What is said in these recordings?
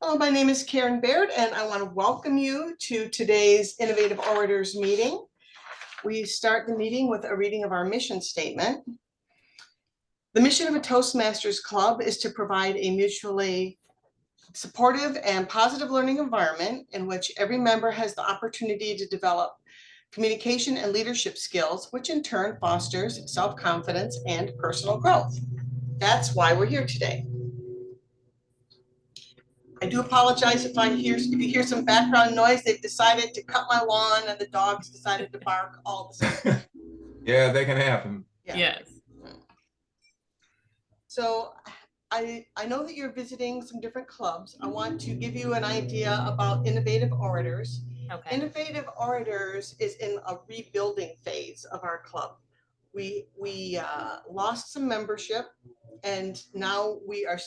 Hello, my name is Karen Baird, and I want to welcome you to today's Innovative Orators meeting. We start the meeting with a reading of our mission statement. The mission of a Toastmasters Club is to provide a mutually supportive and positive learning environment in which every member has the opportunity to develop communication and leadership skills, which in turn fosters self-confidence and personal growth. That's why we're here today. I do apologize if you hear some background noise. They've decided to cut my lawn and the dogs decided to bark all the same. Yeah, that can happen. Yeah. Yes. So I know that you're visiting some different clubs. I want to give you an idea about Innovative Orators. Okay. Innovative Orators is in a rebuilding phase of our club. We lost some membership, and now we are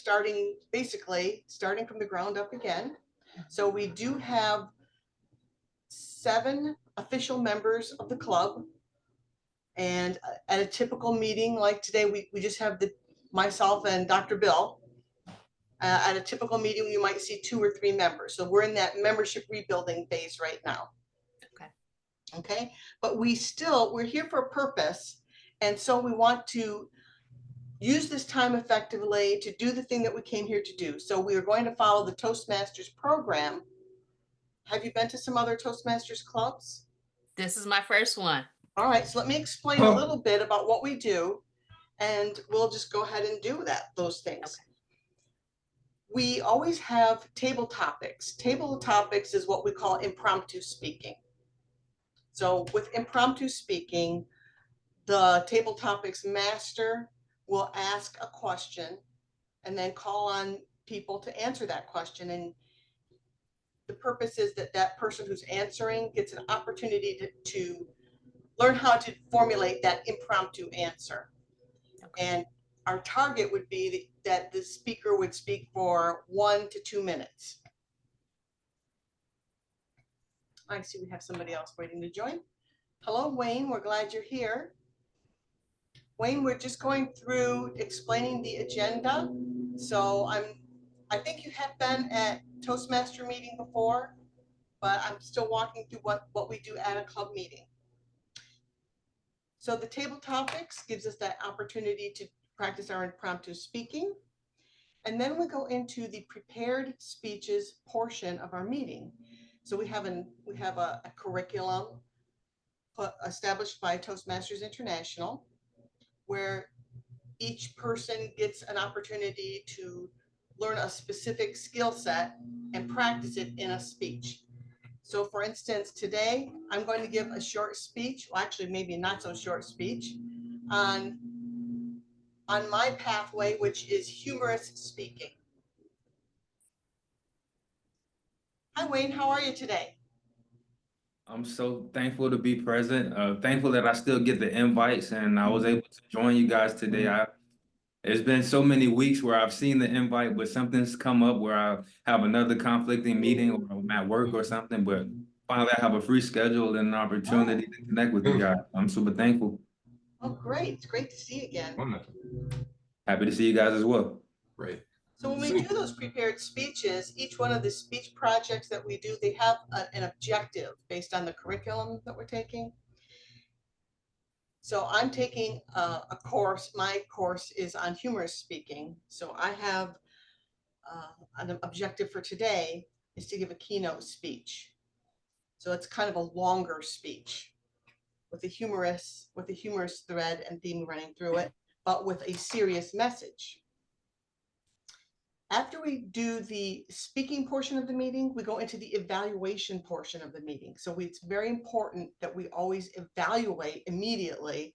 basically starting from the ground up again. So we do have 7 official members of the club. And at a typical meeting like today, we just have myself and Dr. Bill. At a typical meeting, you might see 2 or 3 members. So we're in that membership rebuilding phase right now. Okay. But we're here for a purpose. And so we want to use this time effectively to do the thing that we came here to do. So we are going to follow the Toastmasters program. Have you been to some other Toastmasters clubs? This is my first one. All right, so let me explain a little bit about what we do, and we'll just go ahead and do those things. Okay. We always have table topics. Table topics is what we call impromptu speaking. So with impromptu speaking, the table topics master will ask a question and then call on people to answer that question. And the purpose is that person who's answering gets an opportunity to learn how to formulate that impromptu answer. Okay. And our target would be that the speaker would speak for 1 to 2 minutes. I see we have somebody else waiting to join. Hello, Wayne. We're glad you're here. Wayne, we're just going through explaining the agenda. So I think you have been at Toastmaster meeting before, but I'm still walking through what we do at a club meeting. So the table topics gives us that opportunity to practice our impromptu speaking. And then we go into the prepared speeches portion of our meeting. So we have a curriculum established by Toastmasters International, where each person gets an opportunity to learn a specific skill set and practice it in a speech. So for instance, today I'm going to give a short speech, well actually maybe not so short speech, on my pathway, which is humorous speaking. Hi Wayne, how are you today? I'm so thankful to be present. Thankful that I still get the invites and I was able to join you guys today. It's been so many weeks where I've seen the invite, but something's come up where I have another conflicting meeting or I'm at work or something, but finally I have a free schedule and an opportunity to connect with you guys. I'm super thankful. Oh, great. It's great to see you again. Happy to see you guys as well. Great. So when we do those prepared speeches, each one of the speech projects that we do, they have an objective based on the curriculum that we're taking. So I'm taking a course, my course is on humorous speaking. So I have an objective for today is to give a keynote speech. So it's kind of a longer speech with a humorous thread and theme running through it, but with a serious message. After we do the speaking portion of the meeting, we go into the evaluation portion of the meeting. So it's very important that we always evaluate immediately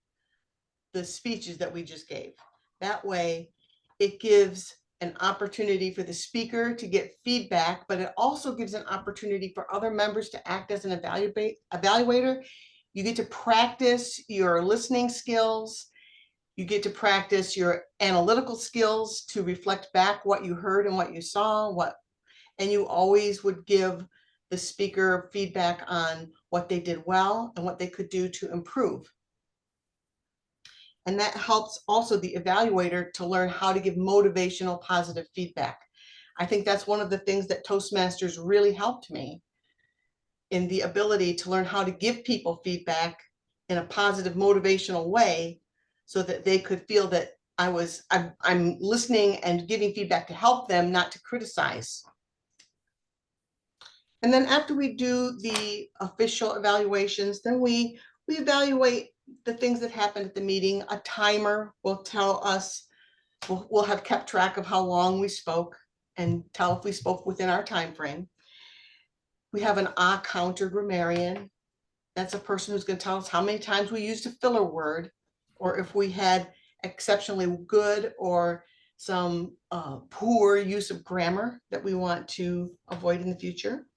the speeches that we just gave. That way, it gives an opportunity for the speaker to get feedback, but it also gives an opportunity for other members to act as an evaluator. You get to practice your listening skills. You get to practice your analytical skills to reflect back what you heard and what you saw, and you always would give the speaker feedback on what they did well and what they could do to improve. And that helps also the evaluator to learn how to give motivational positive feedback. I think that's one of the things that Toastmasters really helped me in the ability to learn how to give people feedback in a positive, motivational way so that they could feel that I'm listening and giving feedback to help them, not to criticize. And then after we do the official evaluations, then we evaluate the things that happened at the meeting. A timer will tell us, we'll have kept track of how long we spoke and tell if we spoke within our time frame. We have an counter grammarian. That's a person who's going to tell us how many times we used a filler word, or if we had exceptionally good or some poor use of grammar that we want to avoid in the future.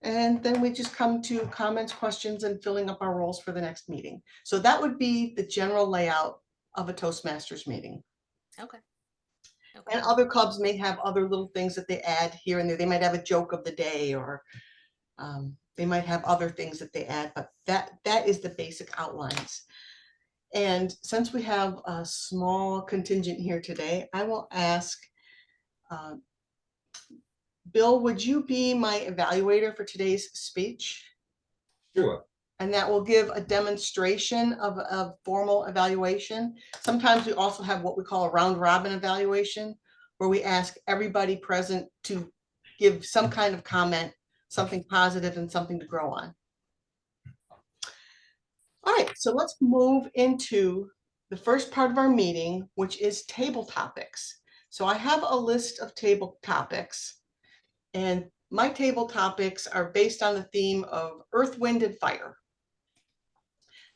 And then we just come to comments, questions, and filling up our roles for the next meeting. So that would be the general layout of a Toastmasters meeting. Okay. And other clubs may have other little things that they add here and there. They might have a joke of the day, or they might have other things that they add, but that is the basic outlines. And since we have a small contingent here today, I will ask Bill, would you be my evaluator for today's speech? Sure. And that will give a demonstration of a formal evaluation. Sometimes we also have what we call a round robin evaluation, where we ask everybody present to give some kind of comment, something positive and something to grow on. All right, so let's move into the first part of our meeting, which is table topics. So I have a list of table topics. And my table topics are based on the theme of earth, wind, and fire.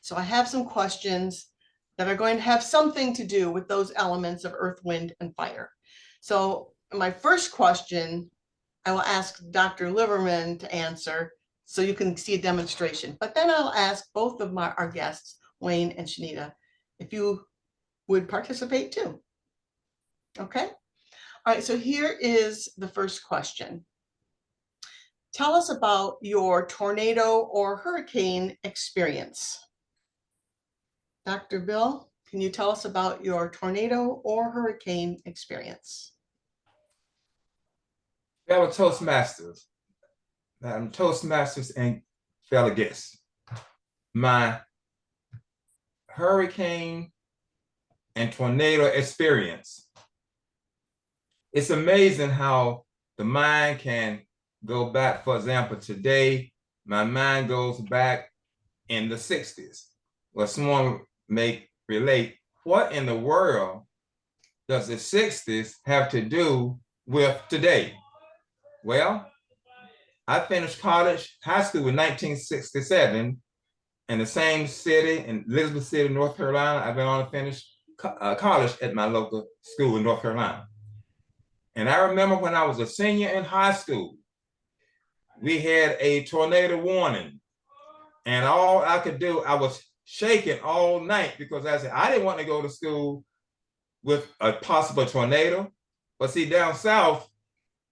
So I have some questions that are going to have something to do with those elements of earth, wind, and fire. So my first question, I will ask Dr. Liverman to answer so you can see a demonstration. But then I'll ask both of our guests, Wayne and Shanita, if you would participate too. Okay. All right, so here is the first question. Tell us about your tornado or hurricane experience. Dr. Bill, can you tell us about your tornado or hurricane experience? Fellow Toastmasters, Toastmasters and fellow guests, my hurricane and tornado experience. It's amazing how the mind can go back. For example, today, my mind goes back in the 60s. Well, someone may relate, what in the world does the 60s have to do with today? Well, I finished high school in 1967 in the same city, in Elizabeth City, North Carolina. I've been on to finish college at my local school in North Carolina. And I remember when I was a senior in high school, we had a tornado warning. And all I could do, I was shaking all night because I said, I didn't want to go to school with a possible tornado. But see, down south,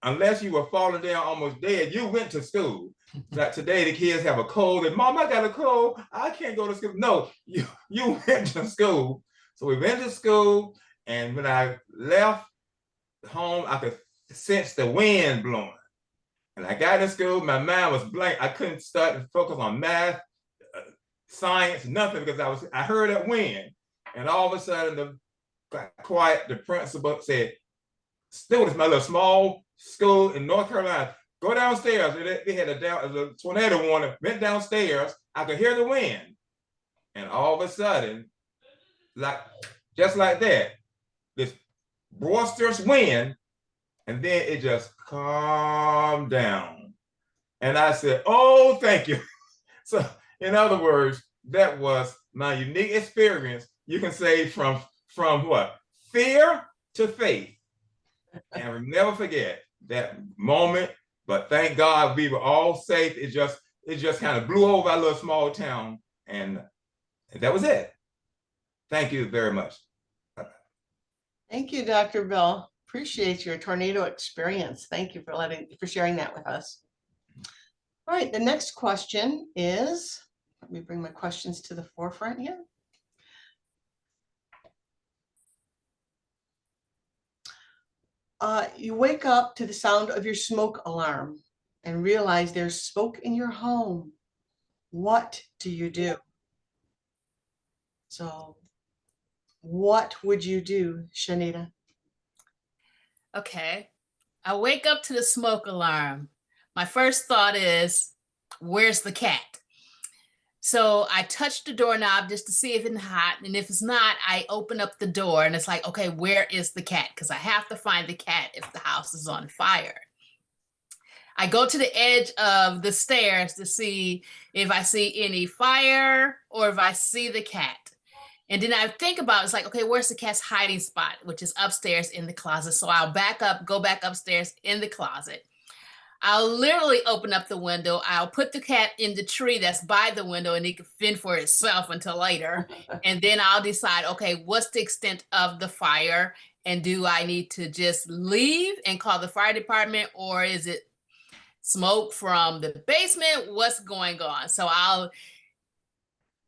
unless you were falling down almost dead, you went to school. Like today, the kids have a cold and Mom, I got a cold. I can't go to school. No, you went to school. So we went to school. And when I left home, I could sense the wind blowing. And I got to school, my mind was blank. I couldn't start to focus on math, science, nothing, because I heard that wind. And all of a sudden, the principal said, students, my little small school in North Carolina, go downstairs. They had a tornado warning, went downstairs. I could hear the wind. And all of a sudden, just like that, this boisterous wind, and then it just calmed down. And I said, oh, thank you. So in other words, that was my unique experience. You can say from what? Fear to faith. And I'll never forget that moment, but thank God we were all safe. It just kind of blew over our little small town, and that was it. Thank you very much. Bye-bye. Thank you, Dr. Bill. Appreciate your tornado experience. Thank you for sharing that with us. All right, the next question is, let me bring my questions to the forefront here. You wake up to the sound of your smoke alarm and realize there's smoke in your home. What do you do? So what would you do, Shanita? Okay. I wake up to the smoke alarm. My first thought is, where's the cat? So I touch the doorknob just to see if it's hot. And if it's not, I open up the door and it's like, okay, where is the cat? Because I have to find the cat if the house is on fire. I go to the edge of the stairs to see if I see any fire or if I see the cat. And then I think about, it's like, okay, where's the cat's hiding spot, which is upstairs in the closet. So I'll back up, go back upstairs in the closet. I'll literally open up the window. I'll put the cat in the tree that's by the window and it can fend for itself until later. And then I'll decide, okay, what's the extent of the fire? And do I need to just leave and call the fire department, or is it smoke from the basement? What's going on? So I'll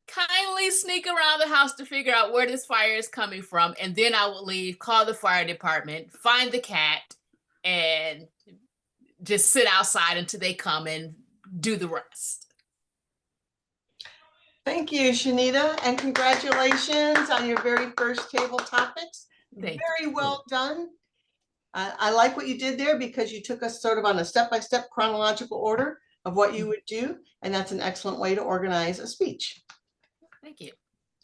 kindly sneak around the house to figure out where this fire is coming from. And then I will leave, call the fire department, find the cat, and just sit outside until they come and do the rest. Thank you, Shanita, and congratulations on your very first table topics. Thank Very well done. I like what you did there because you took us sort of on a step-by-step chronological order of what you would do, and that's an excellent way to organize a speech. Thank you.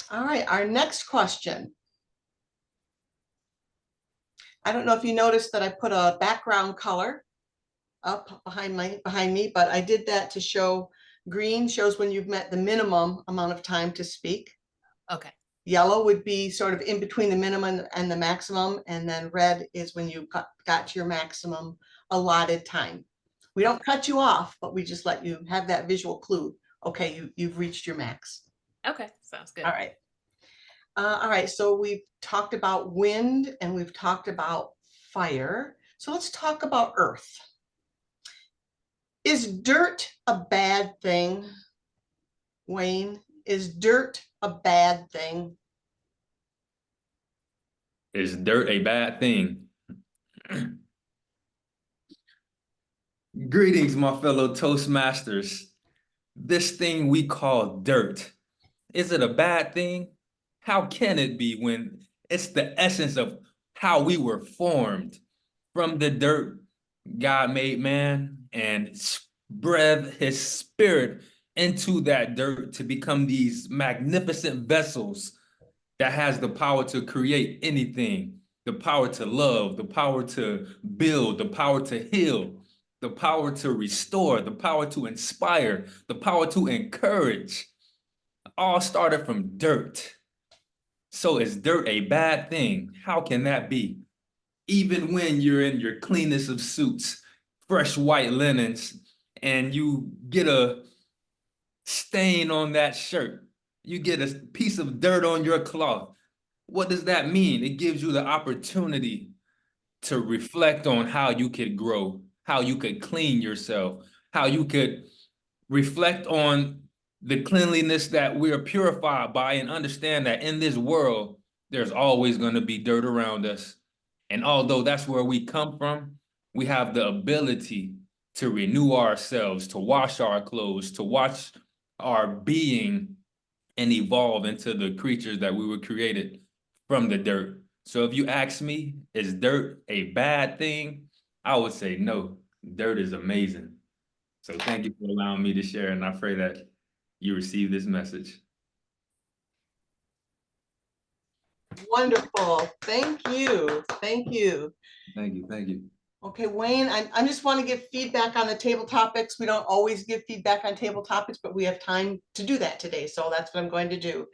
All right, our next question. I don't know if you noticed that I put a background color up behind me, but I did that to show green shows when you've met the minimum amount of time to speak. Okay. Yellow would be sort of in between the minimum and the maximum, and then red is when you got to your maximum allotted time. We don't cut you off, but we just let you have that visual clue. Okay, you've reached your max. Okay, sounds good. All right. All right, so we've talked about wind and we've talked about fire. So let's talk about earth. Is dirt a bad thing, Wayne? Is dirt a bad thing? Is dirt a bad thing? Greetings, my fellow Toastmasters. This thing we call dirt, is it a bad thing? How can it be when it's the essence of how we were formed? From the dirt, God made man and breathed his spirit into that dirt to become these magnificent vessels that has the power to create anything, the power to love, the power to build, the power to heal, the power to restore, the power to inspire, the power to encourage. All started from dirt. So is dirt a bad thing? How can that be? Even when you're in your cleanest of suits, fresh white linens, and you get a stain on that shirt, you get a piece of dirt on your cloth. What does that mean? It gives you the opportunity to reflect on how you could grow, how you could clean yourself, how you could reflect on the cleanliness that we are purified by, and understand that in this world, there's always going to be dirt around us. And although that's where we come from, we have the ability to renew ourselves, to wash our clothes, to wash our being and evolve into the creatures that we were created from the dirt. So if you ask me, is dirt a bad thing? I would say no, dirt is amazing. So thank you for allowing me to share, and I pray that you receive this message. Wonderful. Thank you. Thank you. Thank you. Thank you. Okay, Wayne, I just want to give feedback on the table topics. We don't always give feedback on table topics, but we have time to do that today. So that's what I'm going to do.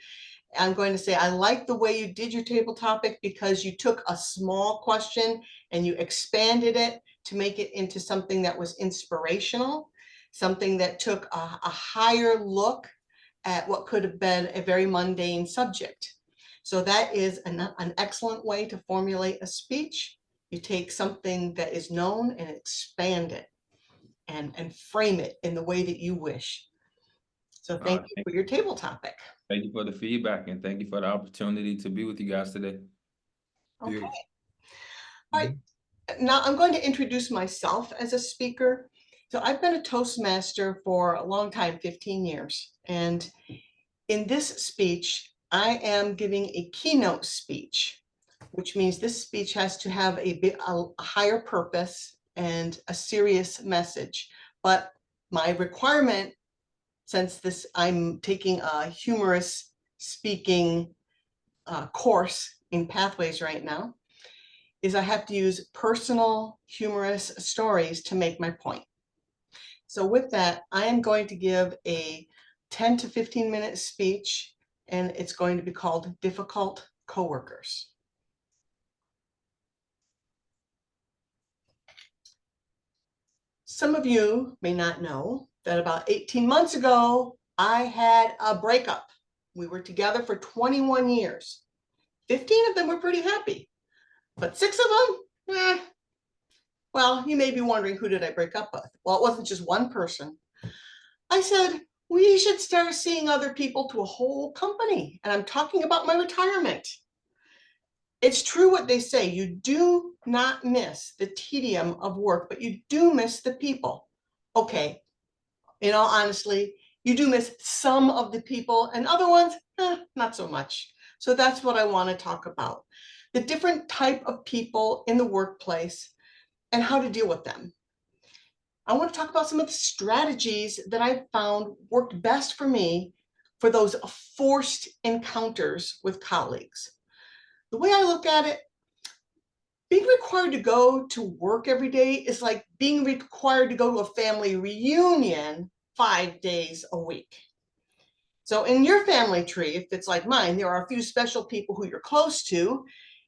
I'm going to say, I like the way you did your table topic because you took a small question and you expanded it to make it into something that was inspirational, something that took a higher look at what could have been a very mundane subject. So that is an excellent way to formulate a speech. You take something that is known and expand it and frame it in the way that you wish. So thank you for your table topic. Thank you for the feedback, and thank you for the opportunity to be with you guys today. Okay. Beautiful. All right. Now I'm going to introduce myself as a speaker. So I've been a Toastmaster for a long time, 15 years. And in this speech, I am giving a keynote speech, which means this speech has to have a higher purpose and a serious message. But my requirement, since I'm taking a humorous speaking course in Pathways right now, is I have to use personal humorous stories to make my point. So with that, I am going to give a 10 to 15 minute speech, and it's going to be called Difficult Coworkers. Some of you may not know that about 18 months ago, I had a breakup. We were together for 21 years. 15 of them were pretty happy, but 6 of them, well, you may be wondering, who did I break up with? Well, it wasn't just one person. I said, we should start seeing other people to a whole company. And I'm talking about my retirement. It's true what they say. You do not miss the tedium of work, but you do miss the people. Okay, in all honesty, you do miss some of the people, and other ones, not so much. So that's what I want to talk about. The different type of people in the workplace and how to deal with them. I want to talk about some of the strategies that I've found worked best for me for those forced encounters with colleagues. The way I look at it, being required to go to work every day is like being required to go to a family reunion 5 days a week. So in your family tree, if it's like mine, there are a few special people who you're close to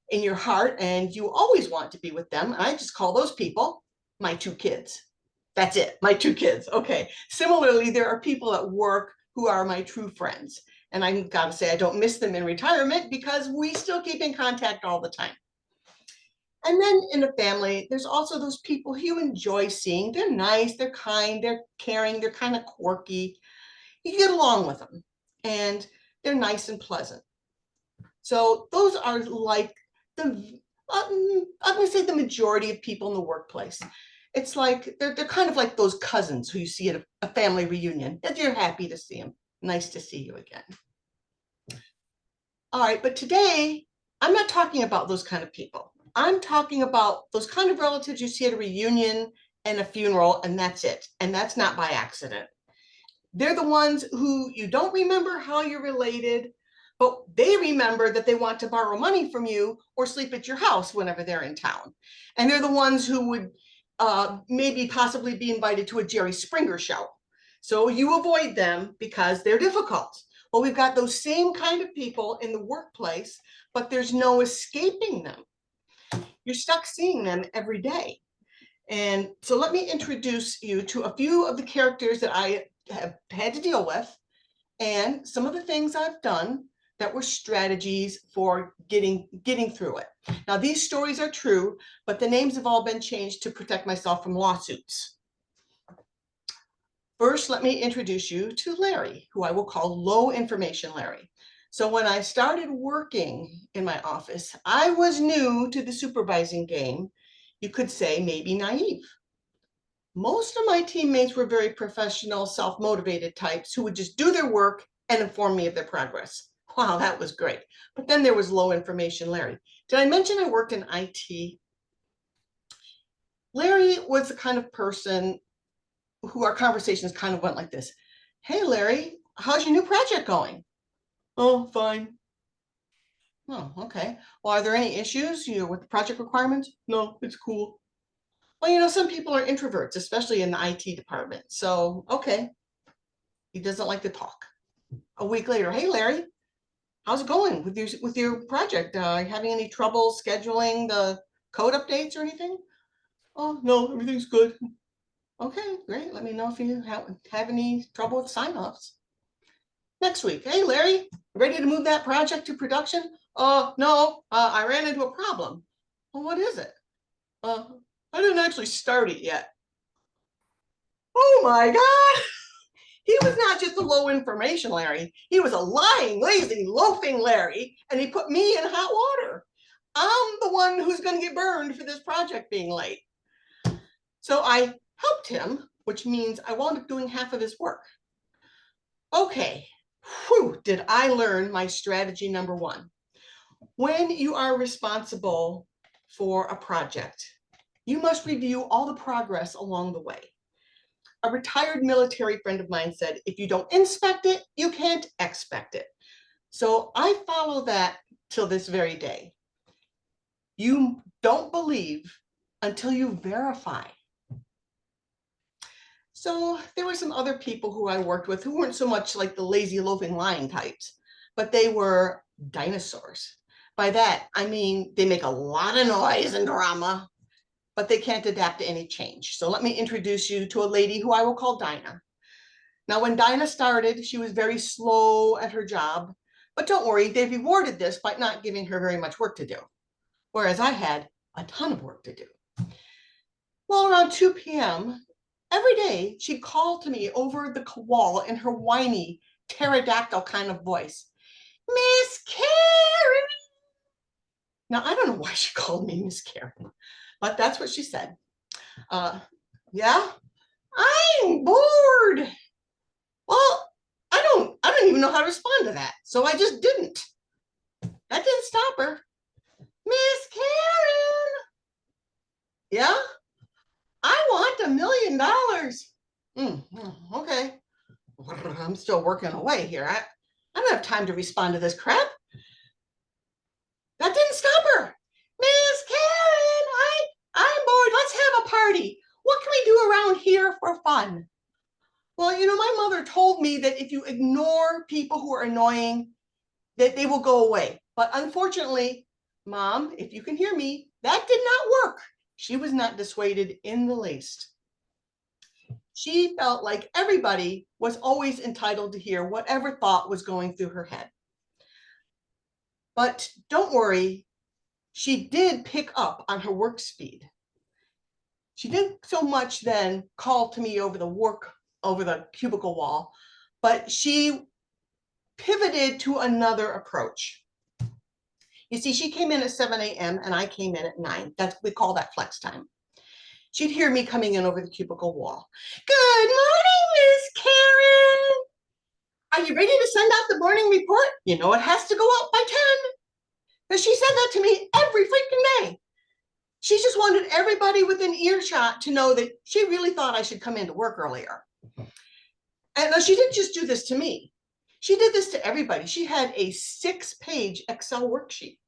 in your heart, and you always want to be with them. And I just call those people my 2 kids. That's it, my 2 kids. Okay. Similarly, there are people at work who are my true friends. And I've got to say, I don't miss them in retirement because we still keep in contact all the time. And then in a family, there's also those people who you enjoy seeing. They're nice, they're kind, they're caring, they're kind of quirky. You get along with them, and they're nice and pleasant. So those are like I'm going to say the majority of people in the workplace. It's like they're kind of like those cousins who you see at a family reunion, and you're happy to see them. Nice to see you again. All right, but today I'm not talking about those kind of people. I'm talking about those kind of relatives you see at a reunion and a funeral, and that's it. And that's not by accident. They're the ones who you don't remember how you're related, but they remember that they want to borrow money from you or sleep at your house whenever they're in town. And they're the ones who would maybe possibly be invited to a Jerry Springer show. So you avoid them because they're difficult. Well, we've got those same kind of people in the workplace, but there's no escaping them. You're stuck seeing them every day. And so let me introduce you to a few of the characters that I have had to deal with and some of the things I've done that were strategies for getting through it. Now, these stories are true, but the names have all been changed to protect myself from lawsuits. First, let me introduce you to Larry, who I will call Low Information Larry. So when I started working in my office, I was new to the supervising game. You could say maybe naive. Most of my teammates were very professional, self-motivated types who would just do their work and inform me of their progress. Wow, that was great. But then there was Low Information Larry. Did I mention I worked in IT? Larry was the kind of person who our conversations kind of went like this. Hey, Larry, how's your new project going? Oh, fine. Oh, okay. Well, are there any issues with the project requirements? No, it's cool. Well, some people are introverts, especially in the IT department. So, okay. He doesn't like to talk. A week later, hey, Larry, how's it going with your project? Are you having any trouble scheduling the code updates or anything? Oh, no, everything's good. Okay, great. Let me know if you have any trouble with sign-offs. Next week, hey, Larry, ready to move that project to production? No, I ran into a problem. Well, what is it? I didn't actually start it yet. Oh my God. He was not just a low information Larry. He was a lying, lazy, loafing Larry, and he put me in hot water. I'm the one who's going to get burned for this project being late. So I helped him, which means I wound up doing half of his work. Okay, whew, did I learn my strategy number one. When you are responsible for a project, you must review all the progress along the way. A retired military friend of mine said, if you don't inspect it, you can't expect it. So I follow that till this very day. You don't believe until you verify. So there were some other people who I worked with who weren't so much like the lazy loafing lion types, but they were dinosaurs. By that, I mean, they make a lot of noise and drama, but they can't adapt to any change. So let me introduce you to a lady who I will call Dinah. Now, when Dinah started, she was very slow at her job, but don't worry, they rewarded this by not giving her very much work to do, whereas I had a ton of work to do. Well, around 2 p.m., every day she'd call to me over the wall in her whiny, pterodactyl kind of voice, Miss Karen. Now, I don't know why she called me Miss Karen, but that's what she said. Yeah, I'm bored. Well, I don't even know how to respond to that. So I just didn't. That didn't stop her. Miss Karen. Yeah, I want $1 million. Okay. I'm still working away here. I don't have time to respond to this crap. That didn't stop her. Miss Karen, I'm bored. Let's have a party. What can we do around here for fun? Well, you know, my mother told me that if you ignore people who are annoying, that they will go away. But unfortunately, Mom, if you can hear me, that did not work. She was not dissuaded in the least. She felt like everybody was always entitled to hear whatever thought was going through her head. But don't worry, she did pick up on her work speed. She didn't so much then call to me over the cubicle wall, but she pivoted to another approach. You see, she came in at 7 a.m. and I came in at 9. We call that flex time. She'd hear me coming in over the cubicle wall. Good morning, Miss Karen. Are you ready to send out the morning report? You know it has to go out by 10. But she said that to me every freaking day. She just wanted everybody within earshot to know that she really thought I should come into work earlier. And she didn't just do this to me. She did this to everybody. She had a 6-page Excel worksheet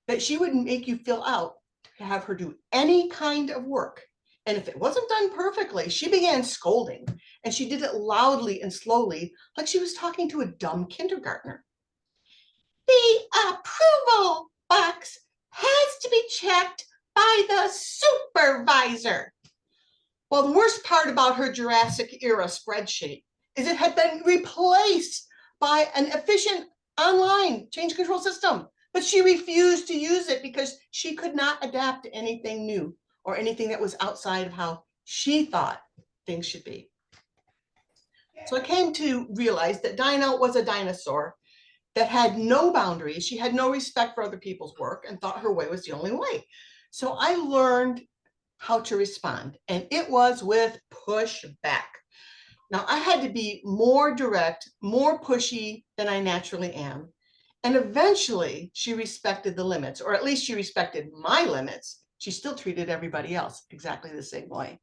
that she would make you fill out to have her do any kind of work. And if it wasn't done perfectly, she began scolding, and she did it loudly and slowly, like she was talking to a dumb kindergartner. The approval box has to be checked by the supervisor. Well, the worst part about her Jurassic era spreadsheet is it had been replaced by an efficient online change control system, but she refused to use it because she could not adapt to anything new or anything that was outside of how she thought things should be. So I came to realize that Dinah was a dinosaur that had no boundaries. She had no respect for other people's work and thought her way was the only way. So I learned how to respond, and it was with pushback. Now, I had to be more direct, more pushy than I naturally am. And eventually she respected the limits, or at least she respected my limits. She still treated everybody else exactly the same way.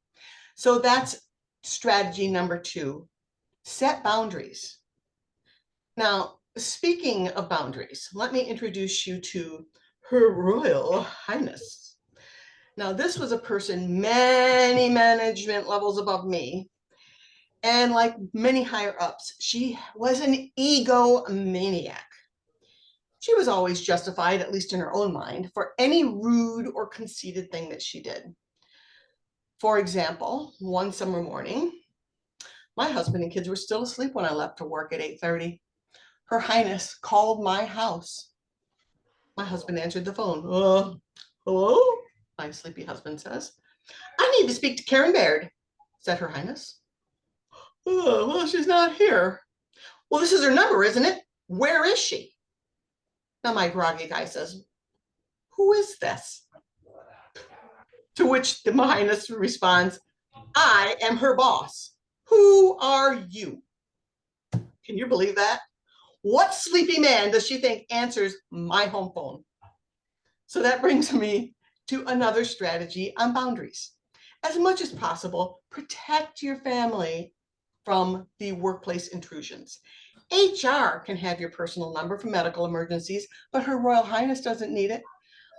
So that's strategy number 2, set boundaries. Now, speaking of boundaries, let me introduce you to Her Royal Highness. Now, this was a person many management levels above me. And like many higher ups, she was an egomaniac. She was always justified, at least in her own mind, for any rude or conceited thing that she did. For example, one summer morning, my husband and kids were still asleep when I left to work at 8:30. Her Highness called my house. My husband answered the phone. Hello? My sleepy husband says. I need to speak to Karen Baird, said Her Highness. Well, she's not here. Well, this is her number, isn't it? Where is she? Now my groggy guy says, who is this? To which the Highness responds, I am her boss. Who are you? Can you believe that? What sleepy man does she think answers my home phone? So that brings me to another strategy on boundaries. As much as possible, protect your family from the workplace intrusions. HR can have your personal number for medical emergencies, but Her Royal Highness doesn't need it.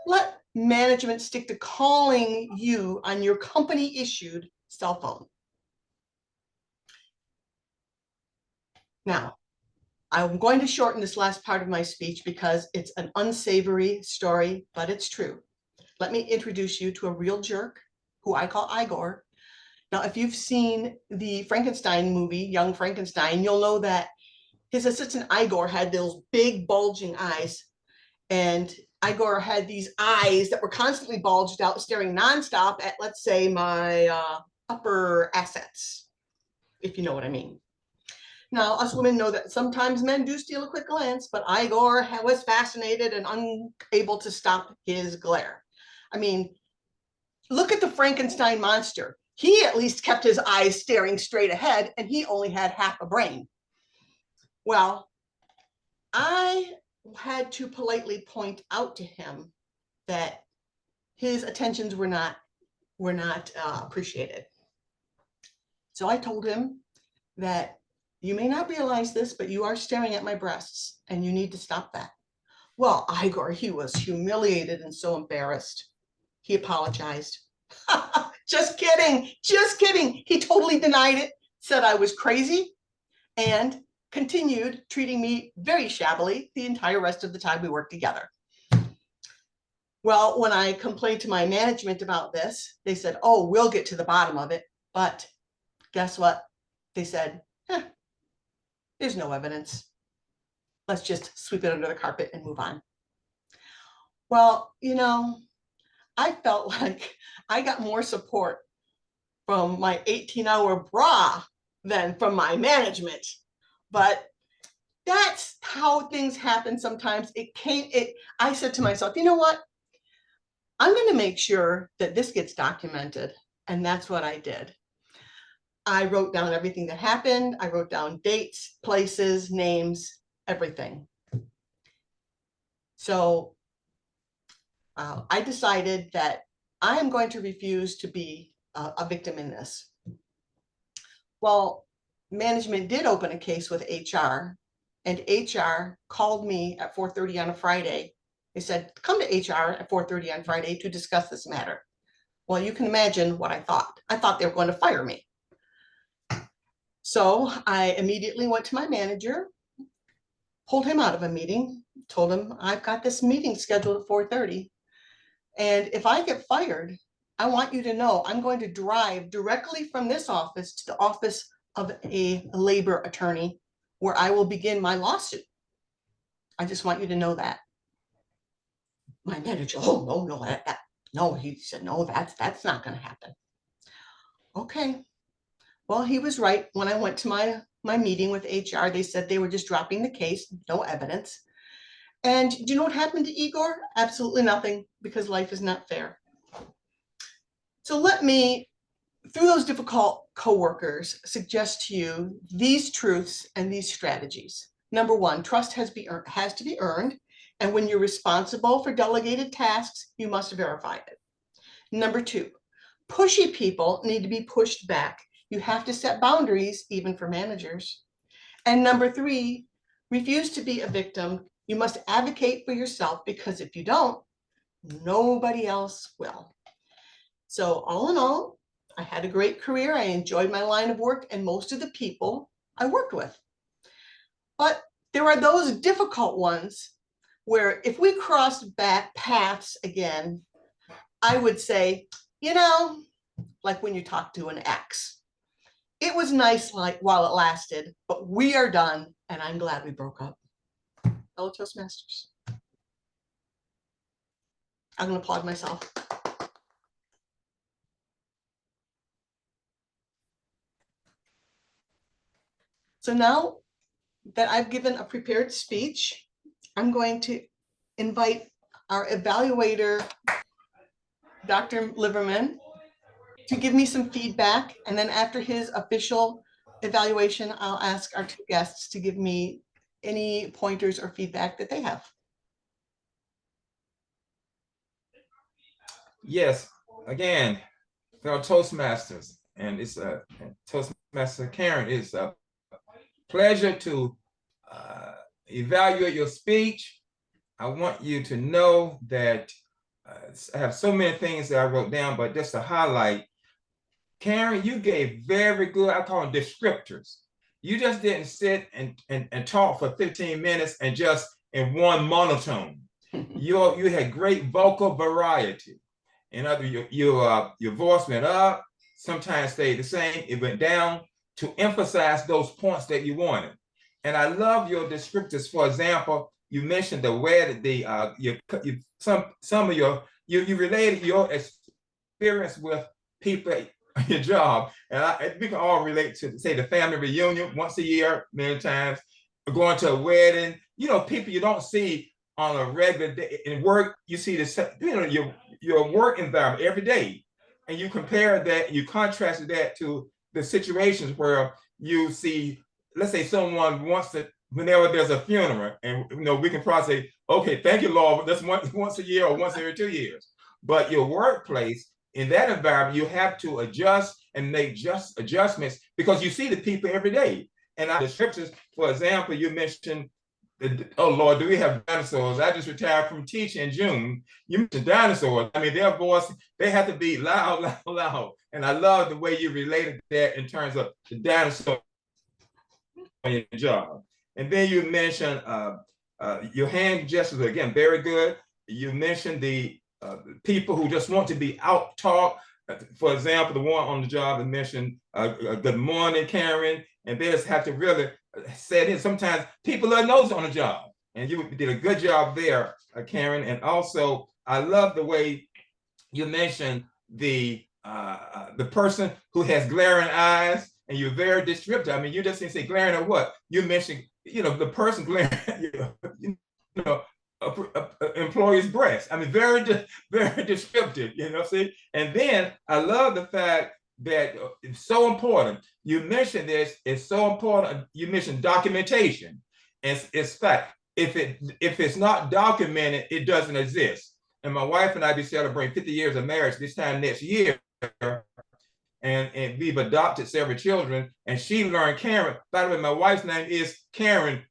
Let management stick to calling you on your company issued cell phone. Now, I'm going to shorten this last part of my speech because it's an unsavory story, but it's true. Let me introduce you to a real jerk who I call Igor. Now, if you've seen the Frankenstein movie, Young Frankenstein, you'll know that his assistant Igor had those big bulging eyes. And Igor had these eyes that were constantly bulged out, staring nonstop at, let's say, my upper assets, if you know what I mean. Now, us women know that sometimes men do steal a quick glance, but Igor was fascinated and unable to stop his glare. I mean, look at the Frankenstein monster. He at least kept his eyes staring straight ahead, and he only had half a brain. Well, I had to politely point out to him that his attentions were not appreciated. So I told him that you may not realize this, but you are staring at my breasts and you need to stop that. Well, Igor, he was humiliated and so embarrassed. He apologized. Just kidding, just kidding. He totally denied it, said I was crazy, and continued treating me very shabbily the entire rest of the time we worked together. Well, when I complained to my management about this, they said, oh, we'll get to the bottom of it. But guess what? They said, there's no evidence. Let's just sweep it under the carpet and move on. Well, you know, I felt like I got more support from my 18-hour bra than from my management. But that's how things happen sometimes. I said to myself, you know what? I'm going to make sure that this gets documented. And that's what I did. I wrote down everything that happened. I wrote down dates, places, names, everything. So I decided that I am going to refuse to be a victim in this. Well, management did open a case with HR, and HR called me at 4:30 on a Friday. They said, come to HR at 4:30 on Friday to discuss this matter. Well, you can imagine what I thought. I thought they were going to fire me. So I immediately went to my manager, pulled him out of a meeting, told him I've got this meeting scheduled at 4:30. And if I get fired, I want you to know I'm going to drive directly from this office to the office of a labor attorney where I will begin my lawsuit. I just want you to know that. My manager, oh, no, no, he said, no, that's not going to happen. Okay. Well, he was right. When I went to my meeting with HR, they said they were just dropping the case, no evidence. And do you know what happened to Igor? Absolutely nothing, because life is not fair. So let me, through those difficult coworkers, suggest to you these truths and these strategies. Number one, trust has to be earned. And when you're responsible for delegated tasks, you must verify it. Number two, pushy people need to be pushed back. You have to set boundaries, even for managers. And number three, refuse to be a victim. You must advocate for yourself, because if you don't, nobody else will. So all in all, I had a great career. I enjoyed my line of work and most of the people I worked with. But there are those difficult ones where if we crossed back paths again, I would say, you know, like when you talk to an ex, it was nice like while it lasted, but we are done, and I'm glad we broke up. Fellow Toastmasters. I'm going to applaud myself. So now that I've given a prepared speech, I'm going to invite our evaluator, Dr. Liverman, to give me some feedback. And then after his official evaluation, I'll ask our two guests to give me any pointers or feedback that they have. Yes, again, fellow Toastmasters, and it's Toastmaster Karen, it's a pleasure to evaluate your speech. I want you to know that I have so many things that I wrote down, but just to highlight, Karen, you gave very good, I call them descriptors. You just didn't sit and talk for 15 minutes and just in one monotone. You had great vocal variety. In other words, your voice went up, sometimes stayed the same, it went down to emphasize those points that you wanted. And I love your descriptors. For example, you mentioned the way that you related your experience with people at your job, and we can all relate to, say, the family reunion once a year, many times, going to a wedding. You know, people you don't see on a regular day. In work, you see this, you know, your work environment every day, and you compare that, you contrast that to the situations where you see, let's say, someone wants to, whenever there's a funeral, and you know, we can probably say, okay, thank you, Lord, that's once a year or once every 2 years. But your workplace, in that environment, you have to adjust and make just adjustments because you see the people every day. And the scriptures, for example, you mentioned, oh Lord, do we have dinosaurs? I just retired from teaching in June. You mentioned dinosaurs. I mean, their voice, they have to be loud, loud, loud. And I love the way you related that in terms of the dinosaur on your job. And then you mentioned your hand gestures, again, very good. You mentioned the people who just want to be out talk. For example, the one on the job that mentioned good morning, Karen, and they just have to really say it. Sometimes people are nose on the job, and you did a good job there, Karen. And also, I love the way you mentioned the person who has glaring eyes, and you're very descriptive. I mean, you just didn't say glaring or what. You mentioned, you know, the person glaring, you know, employee's breast. I mean, very descriptive, you know, see? And then I love the fact that it's so important. You mentioned this, it's so important. You mentioned documentation. It's fact. If it's not documented, it doesn't exist. And my wife and I be celebrating 50 years of marriage this time next year. And we've adopted several children, and she learned Karen. By the way, my wife's name is Karen.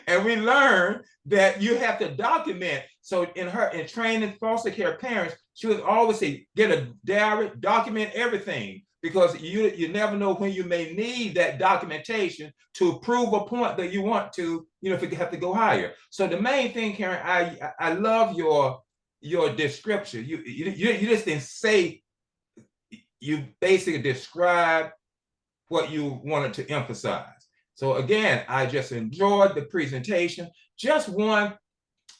And we learned that you have to document. So in training foster care parents, she would always say, get a diary, document everything, because you never know when you may need that documentation to prove a point that you want to, you know, if you have to go higher. So the main thing, Karen, I love your description. You just didn't say, you basically describe what you wanted to emphasize. So again, I just enjoyed the presentation. Just one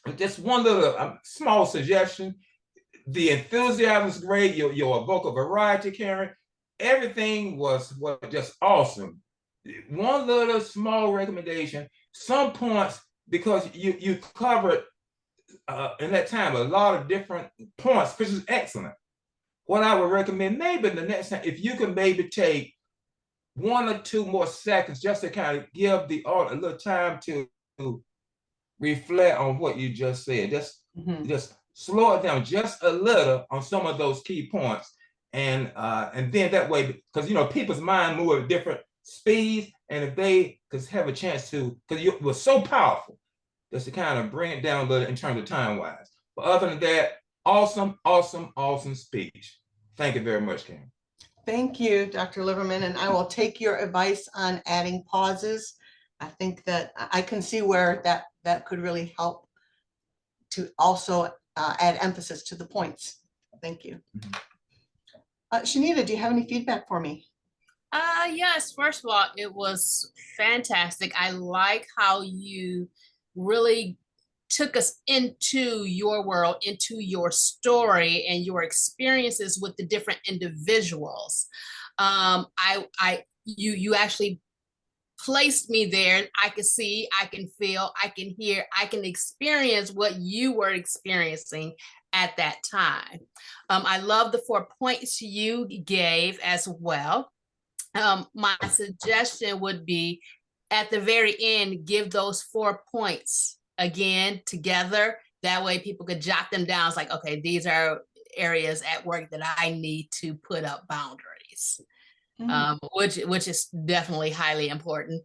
little small suggestion. The enthusiasm is great. Your vocal variety, Karen, everything was just awesome. One little small recommendation, some points, because you covered in that time a lot of different points, which is excellent. What I would recommend, maybe the next time, if you can maybe take 1 or 2 more seconds just to kind of give the audience a little time to reflect on what you just said. Just slow it down just a little on some of those key points, and then that way, because you know people's mind move at different speeds, and if they could have a chance to, because you were so powerful, just to kind of bring it down a little in terms of time wise. But other than that, awesome speech. Thank you very much, Karen. Thank you, Dr. Liverman, and I will take your advice on adding pauses. I think that I can see where that could really help to also add emphasis to the points. Thank you. Shanita, do you have any feedback for me? Yes, first of all, it was fantastic. I like how you really took us into your world, into your story and your experiences with the different individuals. You actually placed me there, and I can see, I can feel, I can hear, I can experience what you were experiencing at that time. I love the 4 points you gave as well. My suggestion would be at the very end, give those 4 points again together. That way people could jot them down. It's like, okay, these are areas at work that I need to put up boundaries, which is definitely highly important.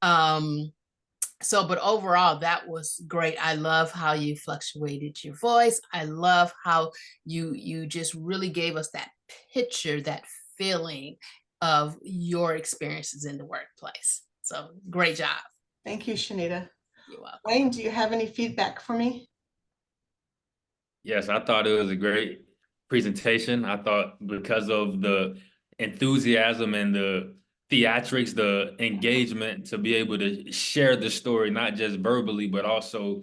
But overall, that was great. I love how you fluctuated your voice. I love how you just really gave us that picture, that feeling of your experiences in the workplace. So great job. Thank you, Shanita. You're welcome. Wayne, do you have any feedback for me? Yes, I thought it was a great presentation. I thought because of the enthusiasm and the theatrics, the engagement to be able to share the story, not just verbally, but also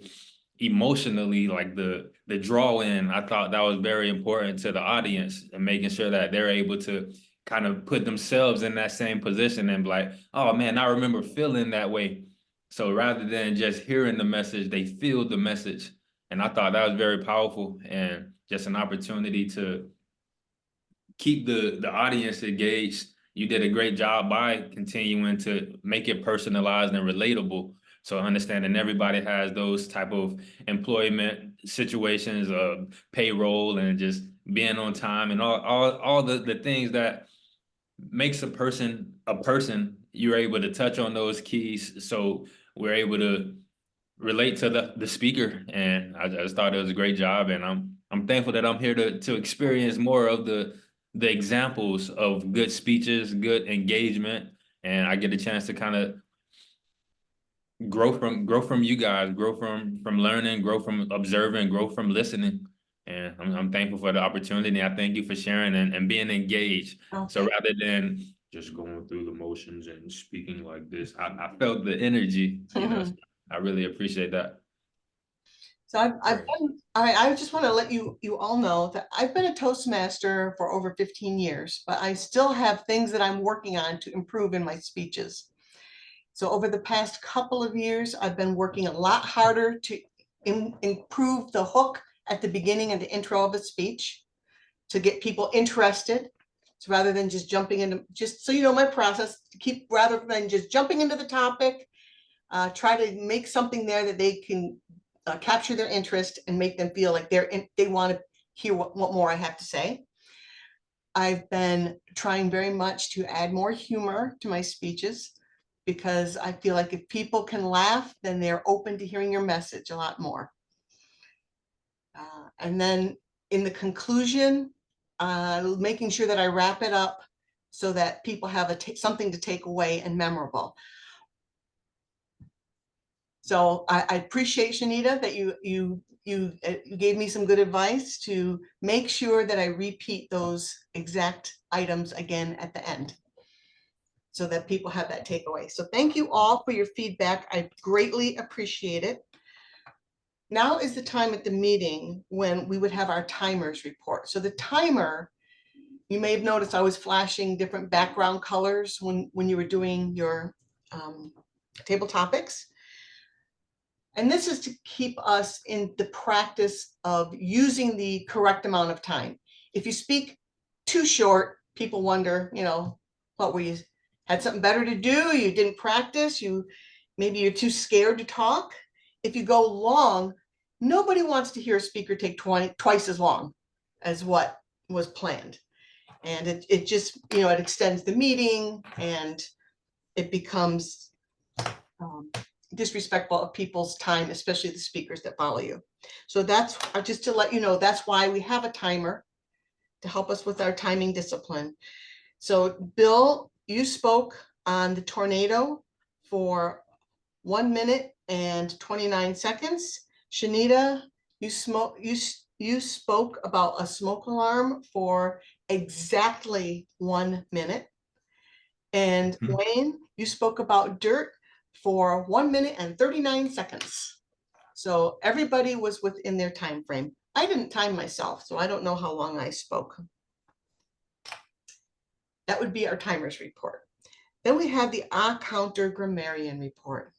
emotionally, like the draw in, I thought that was very important to the audience and making sure that they're able to kind of put themselves in that same position and be like, oh man, I remember feeling that way. So rather than just hearing the message, they feel the message. And I thought that was very powerful and just an opportunity to keep the audience engaged. You did a great job by continuing to make it personalized and relatable. So understanding everybody has those type of employment situations, payroll, and just being on time, and all the things that makes a person, you're able to touch on those keys. So we're able to relate to the speaker, and I just thought it was a great job, and I'm thankful that I'm here to experience more of the examples of good speeches, good engagement, and I get a chance to kind of grow from you guys, grow from learning, grow from observing, grow from listening. And I'm thankful for the opportunity. I thank you for sharing and being engaged. Okay. So rather than just going through the motions and speaking like this, I felt the energy, you know. So I really appreciate that. So I just want to let you all know that I've been a Toastmaster for over 15 years, but I still have things that I'm working on to improve in my speeches. So over the past couple of years, I've been working a lot harder to improve the hook at the beginning and the intro of a speech to get people interested. So rather than just jumping into, just so you know my process, rather than just jumping into the topic, try to make something there that they can capture their interest and make them feel like they want to hear what more I have to say. I've been trying very much to add more humor to my speeches, because I feel like if people can laugh, then they're open to hearing your message a lot more. And then in the conclusion, making sure that I wrap it up so that people have something to take away and memorable. So I appreciate, Shanita, that you gave me some good advice to make sure that I repeat those exact items again at the end, so that people have that takeaway. So thank you all for your feedback. I greatly appreciate it. Now is the time at the meeting when we would have our timers report. So the timer, you may have noticed I was flashing different background colors when you were doing your table topics. And this is to keep us in the practice of using the correct amount of time. If you speak too short, people wonder, what were you, had something better to do? You didn't practice, maybe you're too scared to talk. If you go long, nobody wants to hear a speaker take twice as long as what was planned. And it just, it extends the meeting, and it becomes disrespectful of people's time, especially the speakers that follow you. So that's just to let you know, that's why we have a timer to help us with our timing discipline. So Bill, you spoke on the tornado for 1 minute and 29 seconds. Shanita, you spoke about a smoke alarm for exactly 1 minute. And Wayne, you spoke about dirt for 1 minute and 39 seconds. So everybody was within their time frame. I didn't time myself, so I don't know how long I spoke. That would be our timers report. Then we have the counter grammarian report.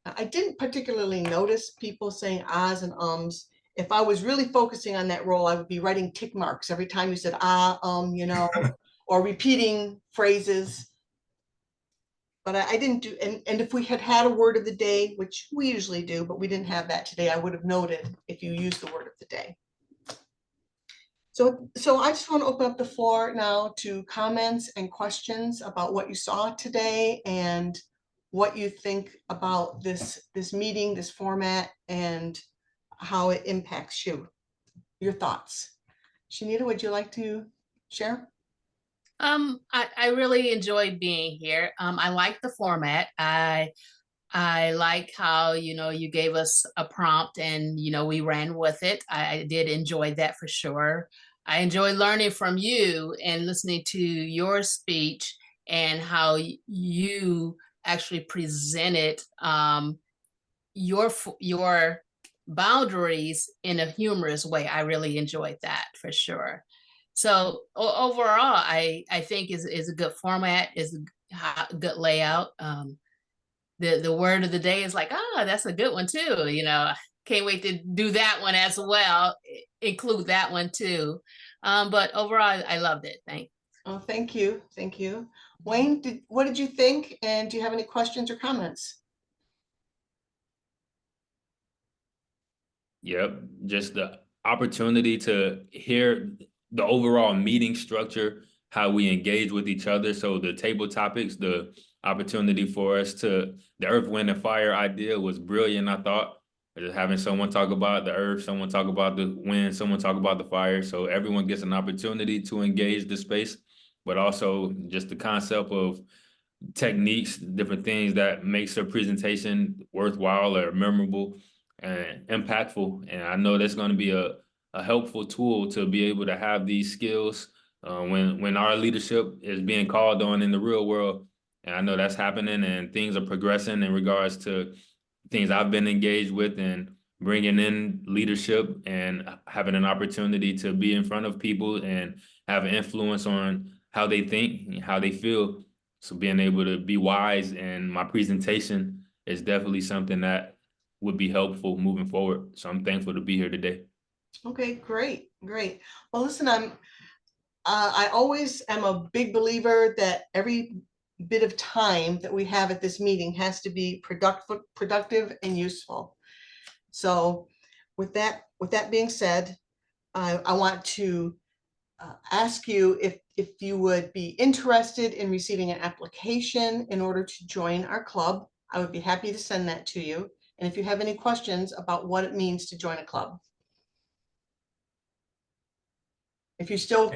I didn't particularly notice people saying ahs and ums. If I was really focusing on that role, I would be writing tick marks every time you said you know, or repeating phrases. But I didn't do, and if we had had a word of the day, which we usually do, but we didn't have that today, I would have noted if you use the word of the day. So I just want to open up the floor now to comments and questions about what you saw today and what you think about this meeting, this format, and how it impacts you. Your thoughts. Shanita, would you like to share? I really enjoyed being here. I like the format. I like how, you know, you gave us a prompt and, you know, we ran with it. I did enjoy that for sure. I enjoy learning from you and listening to your speech and how you actually presented your boundaries in a humorous way. I really enjoyed that for sure. So overall, I think is a good format, is a good layout. The word of the day is like, that's a good one too. You know, can't wait to do that one as well. Include that one too. But overall, I loved it. Thanks. Oh, thank you. Thank you. Wayne, what did you think? And do you have any questions or comments? Yep, just the opportunity to hear the overall meeting structure, how we engage with each other. So the table topics, the opportunity for us to, the earth, wind, and fire idea was brilliant, I thought. Just having someone talk about the earth, someone talk about the wind, someone talk about the fire. So everyone gets an opportunity to engage the space, but also just the concept of techniques, different things that makes her presentation worthwhile or memorable and impactful. And I know that's going to be a helpful tool to be able to have these skills when our leadership is being called on in the real world. And I know that's happening and things are progressing in regards to things I've been engaged with and bringing in leadership and having an opportunity to be in front of people and have an influence on how they think and how they feel. So being able to be wise in my presentation is definitely something that would be helpful moving forward. So I'm thankful to be here today. Okay, great, great. Well, listen, I always am a big believer that every bit of time that we have at this meeting has to be productive and useful. So with that being said, I want to ask you if you would be interested in receiving an application in order to join our club. I would be happy to send that to you. And if you have any questions about what it means to join a club. If you're still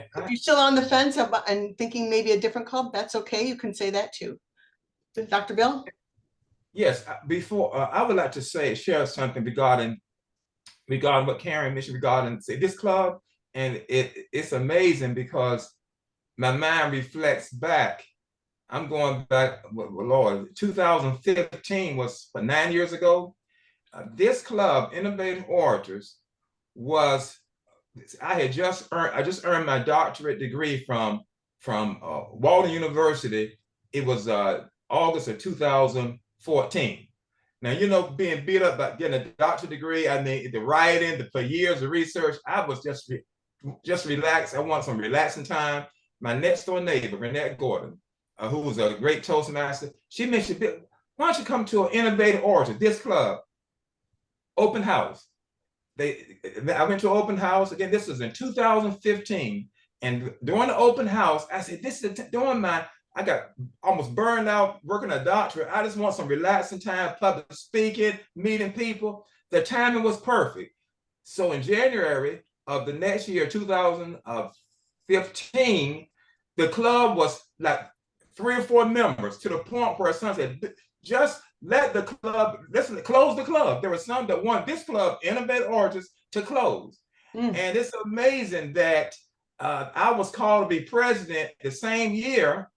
on the fence about, and thinking maybe a different club, that's okay. You can say that too. Dr. Bill? Yes, before I would like to share something regarding what Karen mentioned regarding this club, and it's amazing because my mind reflects back. I'm going back, Lord, 2015 was 9 years ago. This club, Innovative Orators, I just earned my doctorate degree from Walden University. It was August of 2014. Now, you know, being beat up by getting a doctorate degree, I mean, the writing, for years of research, I was just relaxed. I want some relaxing time. My next door neighbor, Renette Gordon, who was a great Toastmaster, she mentioned, why don't you come to an Innovative Orator, this club, open house. I went to an open house. Again, this was in 2015. And during the open house, I said, this is I got almost burned out working a doctorate. I just want some relaxing time, public speaking, meeting people. The timing was perfect. So in January of the next year, 2015, the club was like 3 or 4 members, to the point where some said, just let the club, close the club. There were some that wanted this club, Innovative Orators, to close. And it's amazing that I was called to be president the same year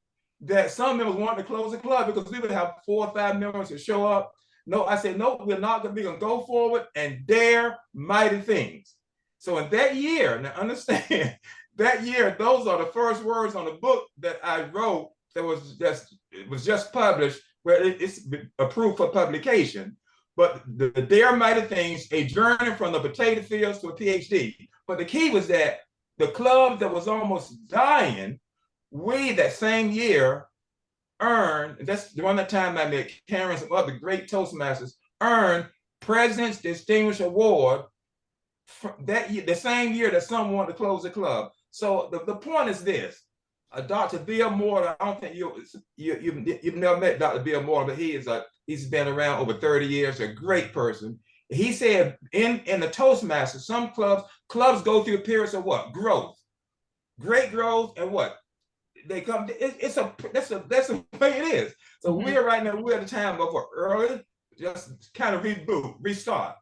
that some members wanted to close the club because we would have 4 or 5 members to show up. No, I said, no, we're not going to go forward and dare mighty things. So in that year, now understand, that year, those are the first words on the book that I wrote it was just published, where it's approved for publication. But the Dare Mighty Things, a journey from the potato fields to a PhD. But the key was that the club that was almost dying, we that same year earned, that's the one that time I met Karen, some other great Toastmasters, earned President's Distinguished Award that year, the same year that someone wanted to close the club. So the point is this. Dr. Bill Moore, I don't think you've never met Dr. Bill Moore, but he's been around over 30 years, a great person. He said in the Toastmasters, some clubs go through periods of what? Growth. Great growth, and what? They come, that's the way it is. So we're right now, we're at the time of early, just kind of reboot, restart.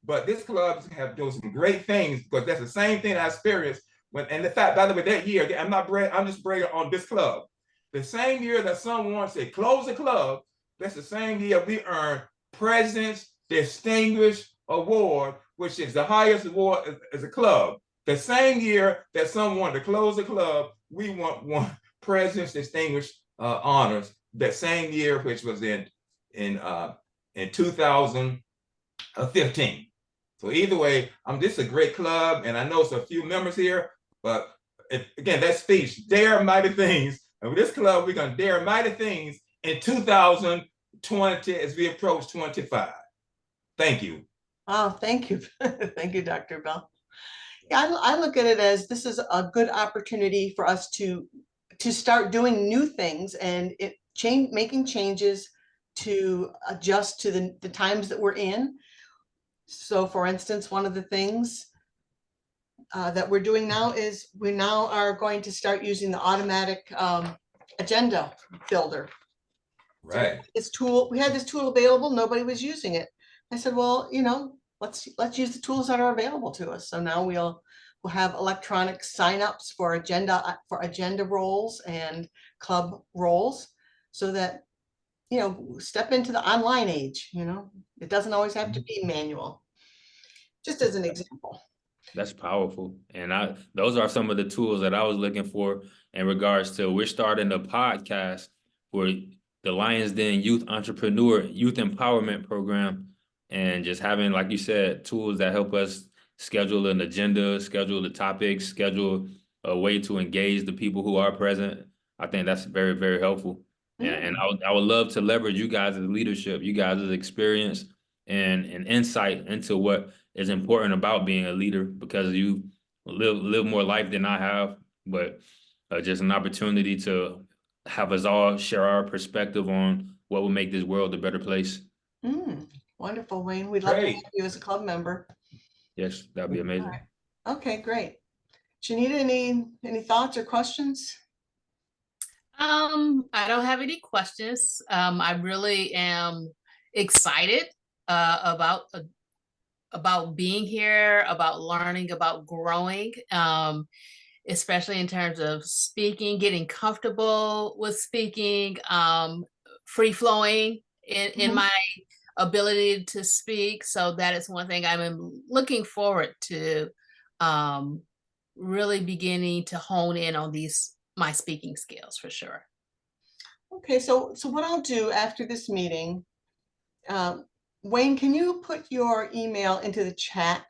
But this club have done some great things, because that's the same thing I experienced and the fact, by the way, that year, I'm just bragging on this club. The same year that someone said close the club, that's the same year we earned President's Distinguished Award, which is the highest award as a club. The same year that someone wanted to close the club, we won President's Distinguished honors. That same year, which was in 2015. So either way, this is a great club, and I know it's a few members here. But again, that speech, Dare Mighty Things. And with this club, we're going to dare mighty things in 2020 as we approach 25. Thank you. Oh, thank you. Thank you, Dr. Bell. Yeah, I look at it as this is a good opportunity for us to start doing new things and making changes to adjust to the times that we're in. So for instance, one of the things that we're doing now is we now are going to start using the automatic agenda builder. Right. So we had this tool available, nobody was using it. I said, well, let's use the tools that are available to us. So now we'll have electronic signups for agenda roles and club roles, so that step into the online age. It doesn't always have to be manual. Just as an example. That's powerful. And those are some of the tools that I was looking for in regards to, we're starting a podcast for the Lions Den Youth Entrepreneur Youth Empowerment Program, and just having, like you said, tools that help us schedule an agenda, schedule the topics, schedule a way to engage the people who are present. I think that's very, very helpful. And I would love to leverage you guys' leadership, you guys' experience and insight into what is important about being a leader, because you live more life than I have, but just an opportunity to have us all share our perspective on what will make this world a better place. Wonderful, Wayne. We'd love to have you as a club member. Yes, that'd be amazing. Right. Okay, great. Shanita, any thoughts or questions? I don't have any questions. I really am excited about being here, about learning, about growing, especially in terms of speaking, getting comfortable with speaking, free flowing in my ability to speak. So that is one thing I'm looking forward to, really beginning to hone in on my speaking skills for sure. Okay, so what I'll do after this meeting, Wayne, can you put your email into the chat?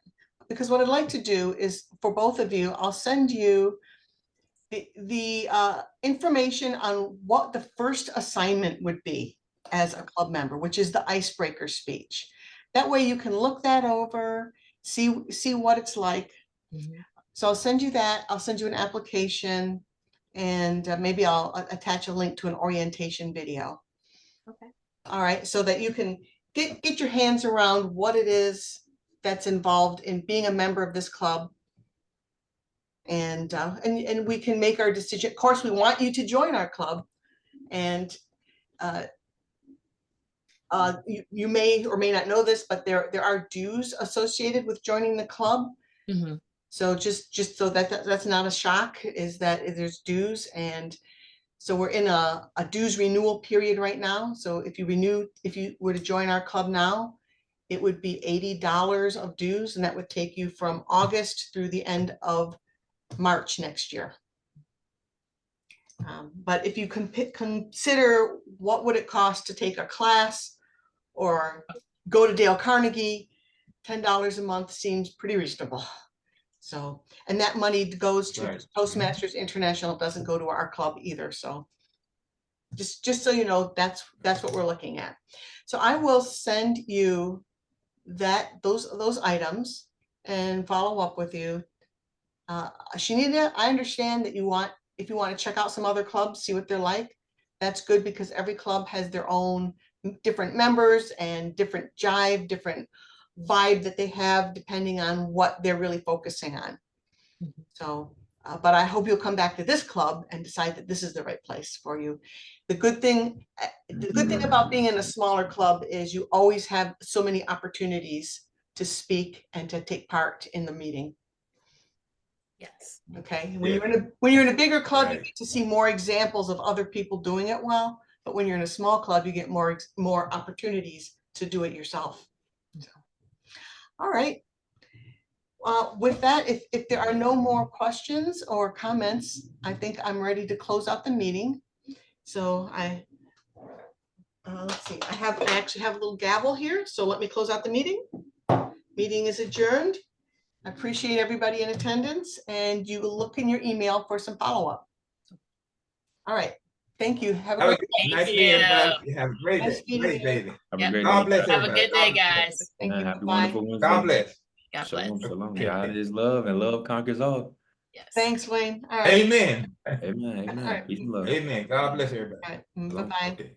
Because what I'd like to do is, for both of you, I'll send you the information on what the first assignment would be as a club member, which is the icebreaker speech. That way you can look that over, see what it's like. So I'll send you that. I'll send you an application, and maybe I'll attach a link to an orientation video. Okay. All right, so that you can get your hands around what it is that's involved in being a member of this club, and we can make our decision. Of course, we want you to join our club, and you may or may not know this, but there are dues associated with joining the club. So just so that's not a shock, is that there's dues, and so we're in a dues renewal period right now. So if you were to join our club now, it would be $80 of dues, and that would take you from August through the end of March next year. But if you can consider what would it cost to take a class or go to Dale Carnegie, $10 a month seems pretty reasonable. So, and that money goes to Right. Toastmasters International, it doesn't go to our club either. So just so you know, that's what we're looking at. So I will send you those items and follow up with you. Shanita, I understand that if you want to check out some other clubs, see what they're like, that's good because every club has their own different members and different jive, different vibe that they have depending on what they're really focusing on. So, but I hope you'll come back to this club and decide that this is the right place for you. The good thing about being in a smaller club is you always have so many opportunities to speak and to take part in the meeting. Yes. Okay, Yeah. when you're in a bigger club, you Right. get to see more examples of other people doing it well. But when you're in a small club, you get more opportunities to do it yourself. So, all right. With that, if there are no more questions or comments, I think I'm ready to close out the meeting. So let's see, I actually have a little gavel here. So let me close out the meeting. Meeting is adjourned. I appreciate everybody in attendance, and you will look in your email for some follow-up. All right. Thank you. Have a Have a great Thank nice you. day, everybody. Have a great Nice day. meeting Great you. baby. Have Yep. a great God day. bless Have a everybody. good day, God bless. guys. Thank you. Happy Bye. wonderful Wednesday. God bless. God Shalom, bless. shalom. God is love and love conquers all. Yes. Thanks, Wayne. All right. Amen. Amen. All Amen. right. Peace and love. Amen. God bless everybody. All right. Shalom. Bye-bye. Okay.